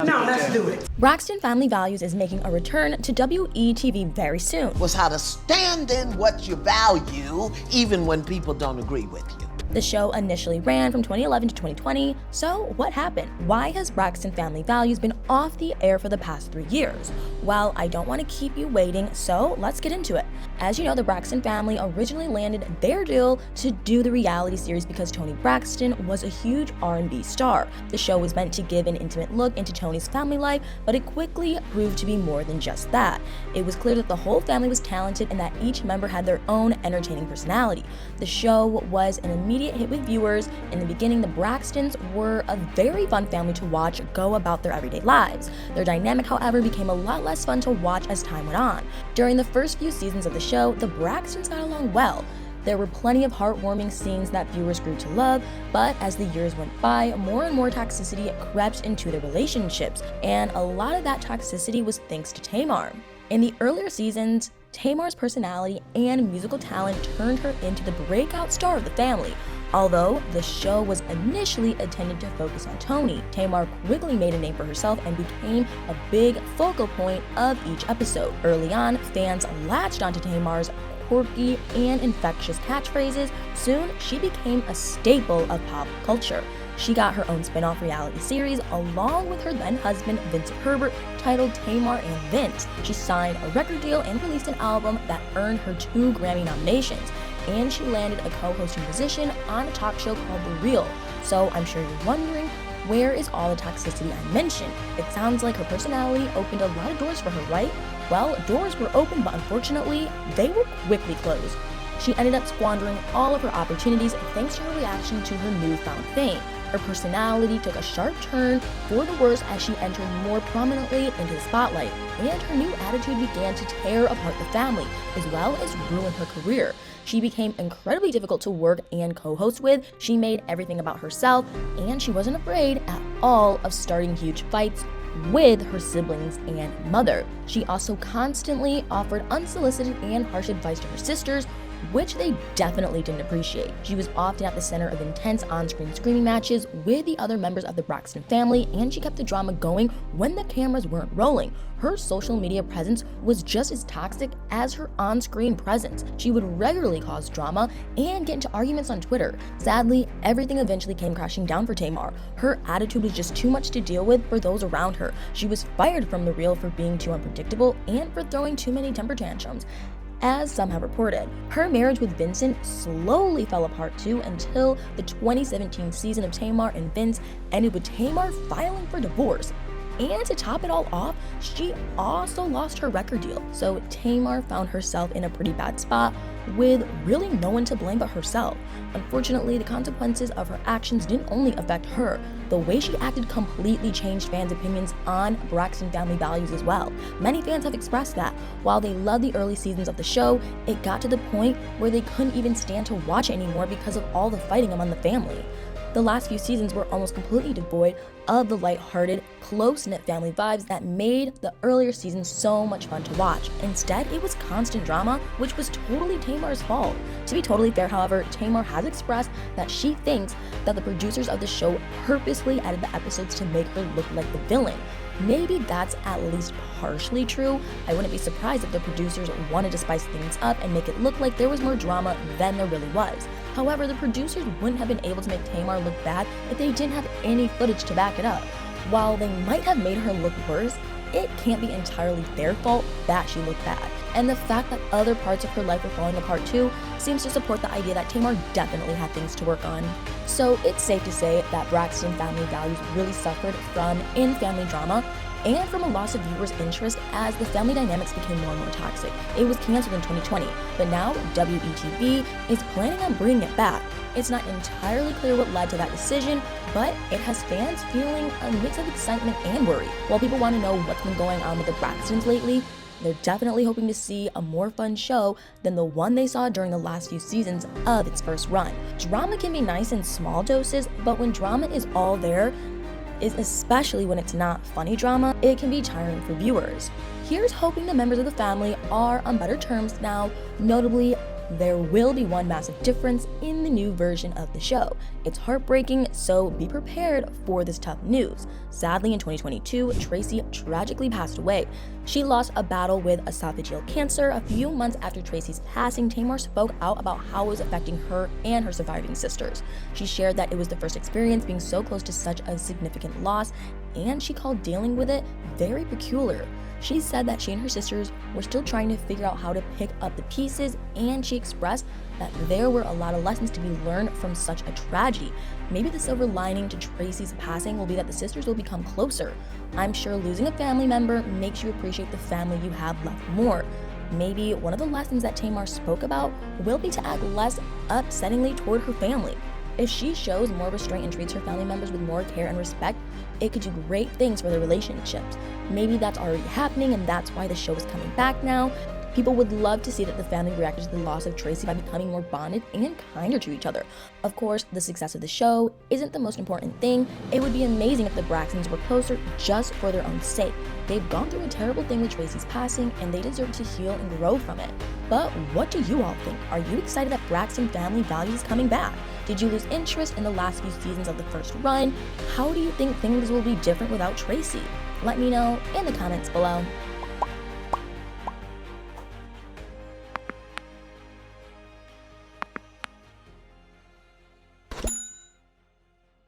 No, let's do it. Braxton Family Values is making a return to WETV very soon. Was how to stand in what you value, even when people don't agree with you. The show initially ran from 2011 to 2020, so what happened? Why has Braxton Family Values been off the air for the past 3 years? Well, I don't want to keep you waiting, so let's get into it. As you know, the Braxton family originally landed their deal to do the reality series because Toni Braxton was a huge R&B star. The show was meant to give an intimate look into Toni's family life, but it quickly proved to be more than just that. It was clear that the whole family was talented and that each member had their own entertaining personality. The show was an immediate hit with viewers. In the beginning, the Braxtons were a very fun family to watch go about their everyday lives. Their dynamic, however, became a lot less fun to watch as time went on. During the first few seasons of the show, the Braxtons got along well. There were plenty of heartwarming scenes that viewers grew to love, but as the years went by, more and more toxicity crept into their relationships, and a lot of that toxicity was thanks to Tamar. In the earlier seasons, Tamar's personality and musical talent turned her into the breakout star of the family. Although the show was initially intended to focus on Toni, Tamar quickly made a name for herself and became a big focal point of each episode. Early on, fans latched onto Tamar's quirky and infectious catchphrases. Soon, she became a staple of pop culture. She got her own spin-off reality series along with her then-husband Vincent Herbert titled Tamar and Vince. She signed a record deal and released an album that earned her 2 Grammy nominations. And she landed a co-hosting position on a talk show called The Real. So I'm sure you're wondering, where is all the toxicity I mentioned? It sounds like her personality opened a lot of doors for her, right? Well, doors were open, but unfortunately, they were quickly closed. She ended up squandering all of her opportunities thanks to her reaction to her newfound fame. Her personality took a sharp turn for the worse as she entered more prominently into the spotlight, and her new attitude began to tear apart the family, as well as ruin her career. She became incredibly difficult to work and co-host with. She made everything about herself, and she wasn't afraid at all of starting huge fights with her siblings and mother. She also constantly offered unsolicited and harsh advice to her sisters, which they definitely didn't appreciate. She was often at the center of intense on-screen screaming matches with the other members of the Braxton family, and she kept the drama going when the cameras weren't rolling. Her social media presence was just as toxic as her on-screen presence. She would regularly cause drama and get into arguments on Twitter. Sadly, everything eventually came crashing down for Tamar. Her attitude was just too much to deal with for those around her. She was fired from The Real for being too unpredictable and for throwing too many temper tantrums, as some have reported. Her marriage with Vincent slowly fell apart too until the 2017 season of Tamar and Vince ended with Tamar filing for divorce. And to top it all off, she also lost her record deal. So Tamar found herself in a pretty bad spot with really no one to blame but herself. Unfortunately, the consequences of her actions didn't only affect her. The way she acted completely changed fans' opinions on Braxton Family Values as well. Many fans have expressed that while they loved the early seasons of the show, it got to the point where they couldn't even stand to watch it anymore because of all the fighting among the family. The last few seasons were almost completely devoid of the lighthearted, close-knit family vibes that made the earlier seasons so much fun to watch. Instead, it was constant drama, which was totally Tamar's fault. To be totally fair, however, Tamar has expressed that she thinks that the producers of the show purposely added the episodes to make her look like the villain. Maybe that's at least partially true. I wouldn't be surprised if the producers wanted to spice things up and make it look like there was more drama than there really was. However, the producers wouldn't have been able to make Tamar look bad if they didn't have any footage to back it up. While they might have made her look worse, it can't be entirely their fault that she looked bad. And the fact that other parts of her life are falling apart too seems to support the idea that Tamar definitely had things to work on. So it's safe to say that Braxton Family Values really suffered from in-family drama and from a loss of viewers' interest as the family dynamics became more and more toxic. It was canceled in 2020, but now WETV is planning on bringing it back. It's not entirely clear what led to that decision, but it has fans feeling a mix of excitement and worry. While people want to know what's been going on with the Braxtons lately, they're definitely hoping to see a more fun show than the one they saw during the last few seasons of its first run. Drama can be nice in small doses, but when drama is all there, especially when it's not funny drama, it can be tiring for viewers. Here's hoping the members of the family are on better terms now, notably There will be one massive difference in the new version of the show. It's heartbreaking, so be prepared for this tough news. Sadly, in 2022, Tracy tragically passed away. She lost a battle with esophageal cancer. A few months after Tracy's passing, Tamar spoke out about how it was affecting her and her surviving sisters. She shared that it was the first experience being so close to such a significant loss, and she called dealing with it very peculiar. She said that she and her sisters were still trying to figure out how to pick up the pieces, and she expressed that there were a lot of lessons to be learned from such a tragedy. Maybe the silver lining to Tracy's passing will be that the sisters will become closer. I'm sure losing a family member makes you appreciate the family you have left more. Maybe one of the lessons that Tamar spoke about will be to act less upsettingly toward her family. If she shows more restraint and treats her family members with more care and respect, it could do great things for their relationships. Maybe that's already happening, and that's why the show is coming back now. People would love to see that the family reacted to the loss of Tracy by becoming more bonded and kinder to each other. Of course, the success of the show isn't the most important thing. It would be amazing if the Braxtons were closer just for their own sake. They've gone through a terrible thing with Tracy's passing, and they deserve to heal and grow from it. But what do you all think? Are you excited that Braxton Family Values is coming back? Did you lose interest in the last few seasons of the first run? How do you think things will be different without Tracy? Let me know in the comments below.